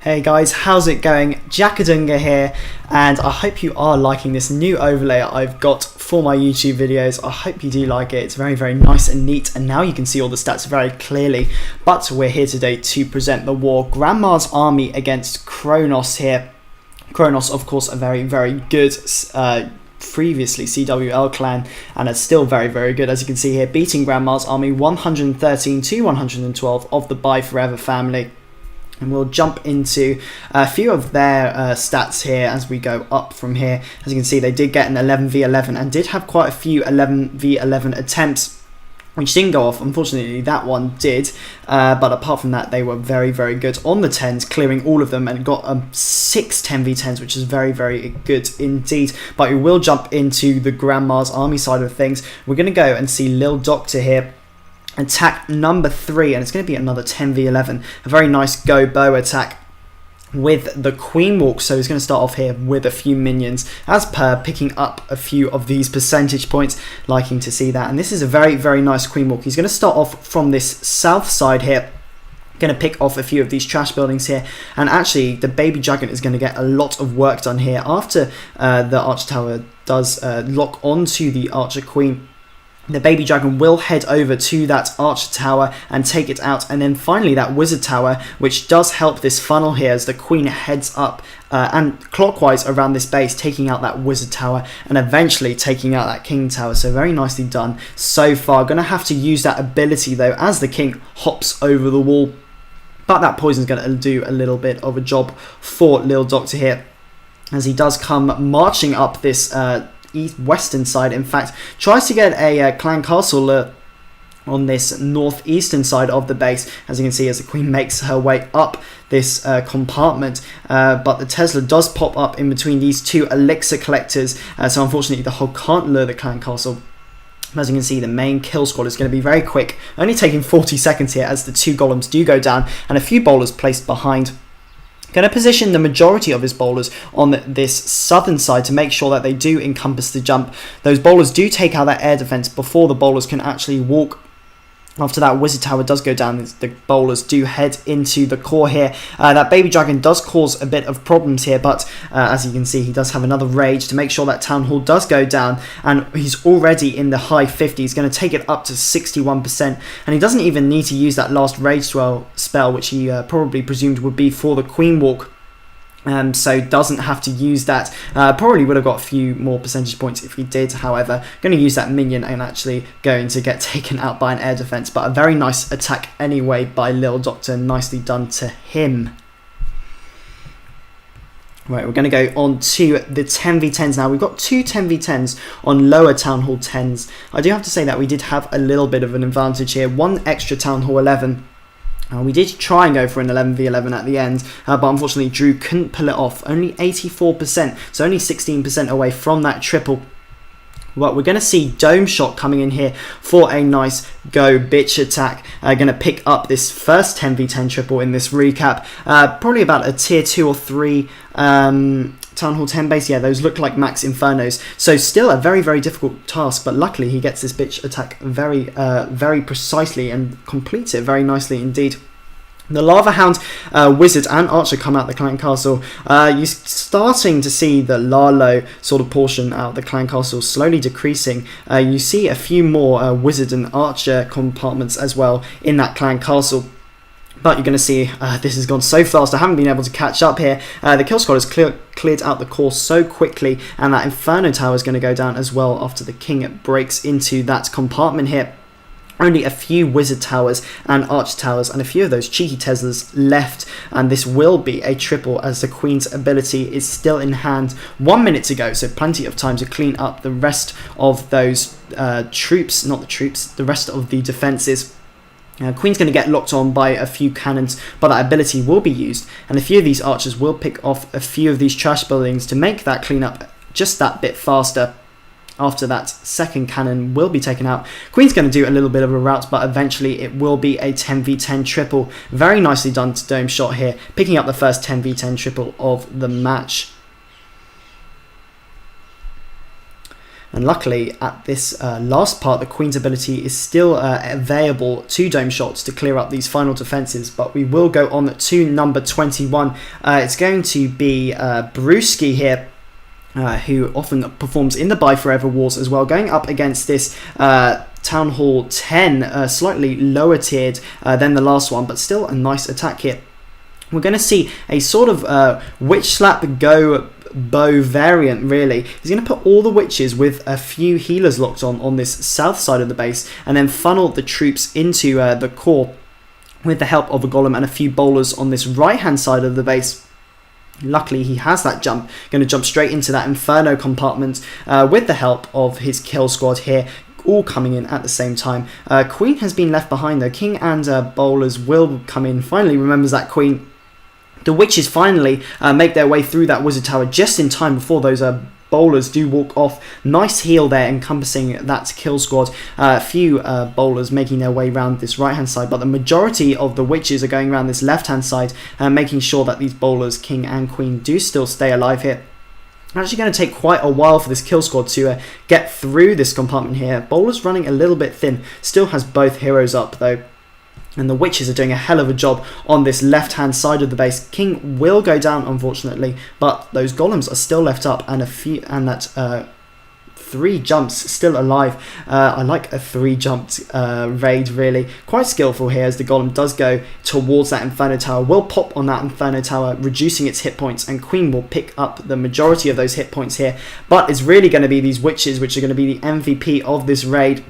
Hey guys, how's it going? Jackadunga here, and I hope you are liking this new overlay I've got for my YouTube videos. I hope you do like it. It's very, very nice and neat, and now you can see all the stats very clearly. But we're here today to present the war. Grandma's army against Kronos here. Kronos, of course, a very, very good previously CWL clan, and it's still very, very good, as you can see here, beating Grandma's army 113 to 112 of the Bye Forever family. And we'll jump into a few of their stats here as we go up from here. As you can see, they did get an 11v11 and did have quite a few 11v11 attempts, which didn't go off. Unfortunately, that one did. But apart from that, they were very, very good on the 10s, clearing all of them, and got 6 10v10s, which is very, very good indeed. But we will jump into the Grandma's army side of things. We're going to go and see Lil Doctor here. Attack number 3, and it's going to be another 10v11. A very nice go bow attack with the Queen Walk. So he's going to start off here with a few minions, as per, picking up a few of these percentage points. Liking to see that. And this is a very, very nice Queen Walk. He's going to start off from this south side here. Going to pick off a few of these trash buildings here, and actually the baby dragon is going to get a lot of work done here after the Archer Tower does lock onto the Archer Queen. The baby dragon will head over to that Archer Tower and take it out, and then finally that Wizard Tower, which does help this funnel here as the Queen heads up and clockwise around this base, taking out that Wizard Tower and eventually taking out that King Tower. So very nicely done so far. Going to have to use that ability though as the King hops over the wall, but that poison is going to do a little bit of a job for Lil Doctor here, as he does come marching up this western side. In fact, tries to get a clan castle on this northeastern side of the base, as you can see, as the Queen makes her way up this compartment, but the Tesla does pop up in between these two elixir collectors, so unfortunately the Hog can't lure the clan castle. As you can see, the main kill squad is going to be very quick, only taking 40 seconds here as the 2 golems do go down and a few bowlers placed behind. Going to position the majority of his bowlers on this southern side to make sure that they do encompass the jump. Those bowlers do take out that air defense before the bowlers can actually walk. After that Wizard Tower does go down, the bowlers do head into the core here. That baby dragon does cause a bit of problems here, but as you can see, he does have another rage to make sure that Town Hall does go down, and he's already in the high 50s, going to take it up to 61%, and he doesn't even need to use that last rage spell, which he probably presumed would be for the Queen Walk. So doesn't have to use that. Probably would have got a few more percentage points if he did. However, going to use that minion and actually going to get taken out by an air defense. But a very nice attack anyway by Lil Doctor. Nicely done to him. Right, we're going to go on to the 10v10s now. We've got 2 10v10s on lower Town Hall 10s. I do have to say that we did have a little bit of an advantage here. 1 extra Town Hall 11. We did try and go for an 11v11 at the end, but unfortunately Drew couldn't pull it off. Only 84%, so only 16% away from that triple. Well, we're going to see Dome Shot coming in here for a nice go bitch attack. Going to pick up this first 10v10 triple in this recap. Probably about a tier 2 or 3 Town Hall 10 base. Yeah, those look like max Infernos. So still a very, very difficult task, but luckily he gets this bitch attack very, very precisely and completes it very nicely indeed. The Lava Hound, Wizard and Archer come out the clan castle. You're starting to see the Lalo sort of portion out of the clan castle slowly decreasing. You see a few more Wizard and Archer compartments as well in that clan castle. But you're going to see this has gone so fast. I haven't been able to catch up here. The kill squad has cleared out the core so quickly, and that Inferno Tower is going to go down as well after the King breaks into that compartment here. Only a few Wizard Towers and Archer Towers and a few of those cheeky Teslas left, and this will be a triple as the Queen's ability is still in hand. 1 minute to go, so plenty of time to clean up the rest of those troops, not the troops, the rest of the defences. Queen's going to get locked on by a few cannons, but that ability will be used, and a few of these archers will pick off a few of these trash buildings to make that cleanup just that bit faster. After that second cannon will be taken out, Queen's going to do a little bit of a rout, but eventually it will be a 10v10 triple. Very nicely done to Dome Shot here, picking up the first 10v10 triple of the match. And luckily, at this last part, the Queen's ability is still available to dome shots to clear up these final defences. But we will go on to number 21. It's going to be Brewski here, who often performs in the Buy Forever Wars as well, going up against this Town Hall 10, slightly lower tiered than the last one, but still a nice attack here. We're going to see a sort of Witch Slap Go bow variant, really. He's going to put all the witches with a few healers locked on this south side of the base, and then funnel the troops into the core with the help of a golem and a few bowlers on this right hand side of the base. Luckily, he has that jump, going to jump straight into that Inferno compartment with the help of his kill squad here, all coming in at the same time. Queen has been left behind though. King and bowlers will come in. Finally remembers that Queen. The witches finally make their way through that wizard tower just in time before those bowlers do walk off. Nice heal there encompassing that kill squad. A few bowlers making their way around this right hand side, but the majority of the witches are going around this left hand side, making sure that these bowlers, King and Queen, do still stay alive here. Actually going to take quite a while for this kill squad to get through this compartment here. Bowlers running a little bit thin, still has both heroes up though. And the witches are doing a hell of a job on this left-hand side of the base. King will go down, unfortunately, but those golems are still left up, and that 3 jumps still alive. I like a 3-jumped raid, really. Quite skillful here as the golem does go towards that Inferno Tower. Will pop on that Inferno Tower, reducing its hit points, and Queen will pick up the majority of those hit points here. But it's really going to be these witches which are going to be the MVP of this raid,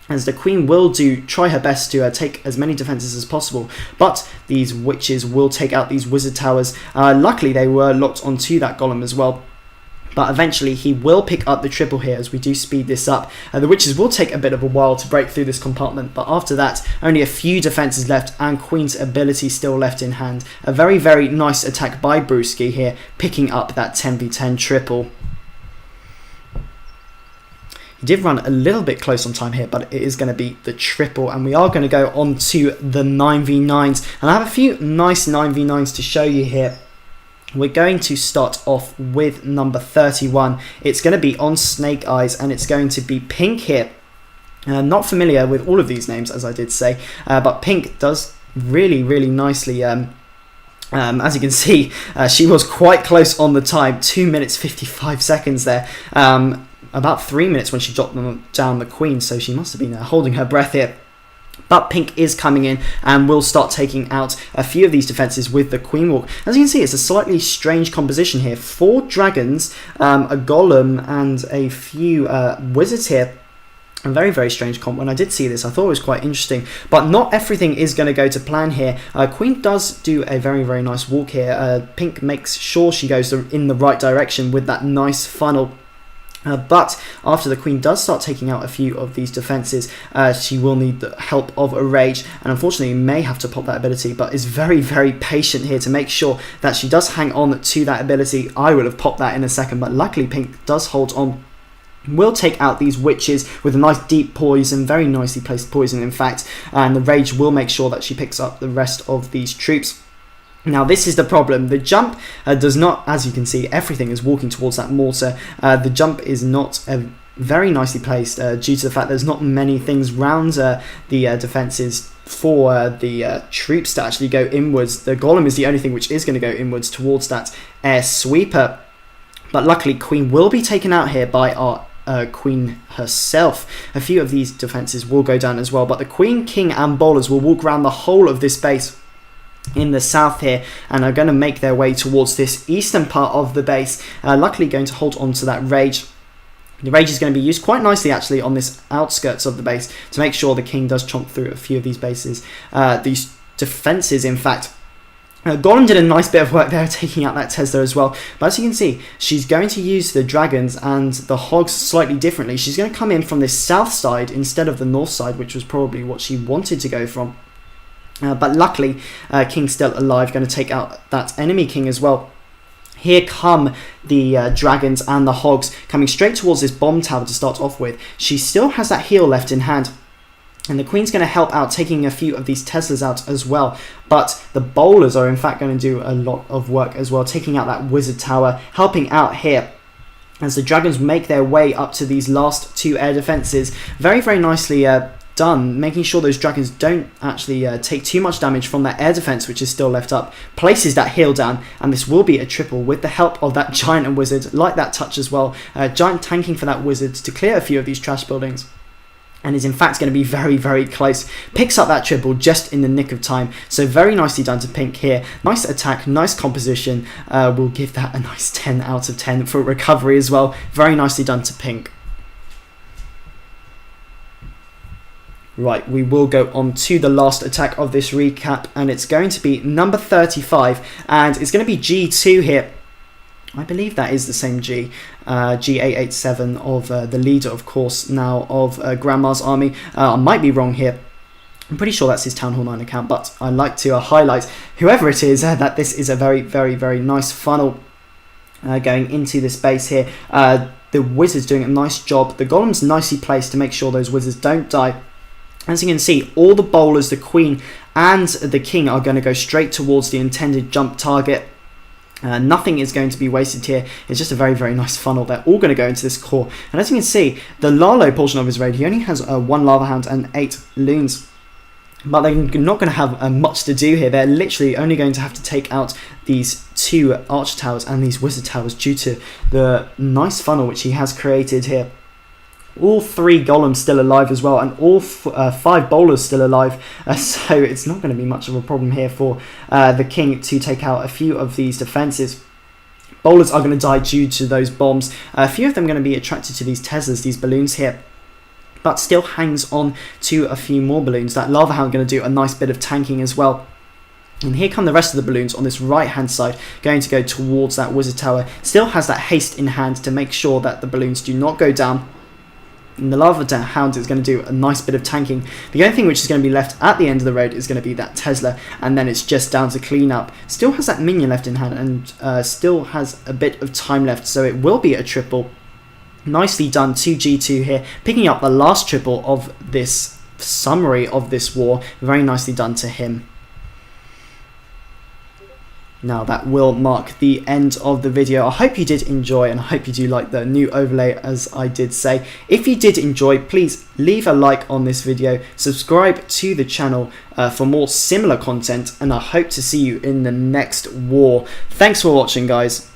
as the Queen will try her best to take as many defences as possible, but these witches will take out these wizard towers. Luckily, they were locked onto that golem as well, but eventually he will pick up the triple here as we do speed this up. The witches will take a bit of a while to break through this compartment, but after that, only a few defences left and Queen's ability still left in hand. A very, very nice attack by Brewski here, picking up that 10v10 triple. He did run a little bit close on time here, but it is going to be the triple, and we are going to go on to the 9v9s. And I have a few nice 9v9s to show you here. We're going to start off with number 31. It's going to be on Snake Eyes, and it's going to be Pink here. Not familiar with all of these names, as I did say, but Pink does really, really nicely. As you can see, she was quite close on the time, 2 minutes 55 seconds there. About 3 minutes when she dropped down the Queen, so she must have been holding her breath here. But Pink is coming in and will start taking out a few of these defences with the Queen Walk. As you can see, it's a slightly strange composition here. 4 dragons, a golem, and a few wizards here. A very, very strange comp. When I did see this, I thought it was quite interesting, but not everything is going to go to plan here. Queen does do a very, very nice walk here. Pink makes sure she goes in the right direction with that nice funnel. But after the Queen does start taking out a few of these defences, she will need the help of a Rage, and unfortunately may have to pop that ability, but is very, very patient here to make sure that she does hang on to that ability. I would have popped that in a second, but luckily Pink does hold on. Will take out these witches with a nice deep poison, very nicely placed poison in fact, and the Rage will make sure that she picks up the rest of these troops. Now this is the problem. The jump does not, as you can see, everything is walking towards that mortar. The jump is not very nicely placed due to the fact there's not many things round the defences for the troops to actually go inwards. The golem is the only thing which is going to go inwards towards that air sweeper. But luckily Queen will be taken out here by our Queen herself. A few of these defences will go down as well, but the Queen, King and bowlers will walk around the whole of this base in the south here and are going to make their way towards this eastern part of the base, luckily going to hold on to that Rage. The Rage is going to be used quite nicely actually on this outskirts of the base to make sure the King does chomp through a few of these bases, these defences in fact. Golem did a nice bit of work there taking out that Tesla as well, but as you can see, she's going to use the dragons and the hogs slightly differently. She's going to come in from this south side instead of the north side, which was probably what she wanted to go from. But luckily, King's still alive, going to take out that enemy King as well. Here come the dragons and the hogs coming straight towards this bomb tower to start off with. She still has that heal left in hand, and the Queen's going to help out taking a few of these Teslas out as well. But the bowlers are in fact going to do a lot of work as well, taking out that wizard tower, helping out here. as the dragons make their way up to these last 2 air defences. Very, very nicely done, making sure those dragons don't actually take too much damage from that air defense which is still left up. Places that heal down, and this will be a triple with the help of that giant and wizard. Like that touch as well, giant tanking for that wizard to clear a few of these trash buildings, and is in fact going to be very, very close. Picks up that triple just in the nick of time, so very nicely done to Pink here. Nice attack, nice composition. We'll give that a nice 10 out of 10 for recovery as well. Very nicely done to Pink. Right, we will go on to the last attack of this recap, and it's going to be number 35, and it's going to be G2 here. I believe that is the same G, G887 of the leader, of course, now of Grandma's army. I might be wrong here. I'm pretty sure that's his Town Hall 9 account, but I like to highlight, whoever it is, that this is a very, very, very nice funnel going into this base here. The wizard's doing a nice job. The golem's nicely placed to make sure those wizards don't die. As you can see, all the bowlers, the queen and the king, are going to go straight towards the intended jump target. Nothing is going to be wasted here. It's just a very, very nice funnel. They're all going to go into this core. And as you can see, the Lalo portion of his raid, he only has 1 Lava Hound and 8 loons. But they're not going to have much to do here. They're literally only going to have to take out these 2 Archer Towers and these Wizard Towers due to the nice funnel which he has created here. All 3 golems still alive as well, and all 5 bowlers still alive, so it's not going to be much of a problem here for the king to take out a few of these defences. Bowlers are going to die due to those bombs. A few of them are going to be attracted to these Teslas, these balloons here, but still hangs on to a few more balloons. That Lava Hound going to do a nice bit of tanking as well. And here come the rest of the balloons on this right hand side, going to go towards that Wizard Tower. Still has that haste in hand to make sure that the balloons do not go down. And the Lava Hound is going to do a nice bit of tanking. The only thing which is going to be left at the end of the road is going to be that Tesla, and then it's just down to clean up. Still has that minion left in hand, and still has a bit of time left, so it will be a triple. Nicely done to G2 here, picking up the last triple of this summary of this war. Very nicely done to him. Now that will mark the end of the video. I hope you did enjoy, and I hope you do like the new overlay, as I did say. If you did enjoy, please leave a like on this video, subscribe to the channel for more similar content, and I hope to see you in the next war. Thanks for watching, guys.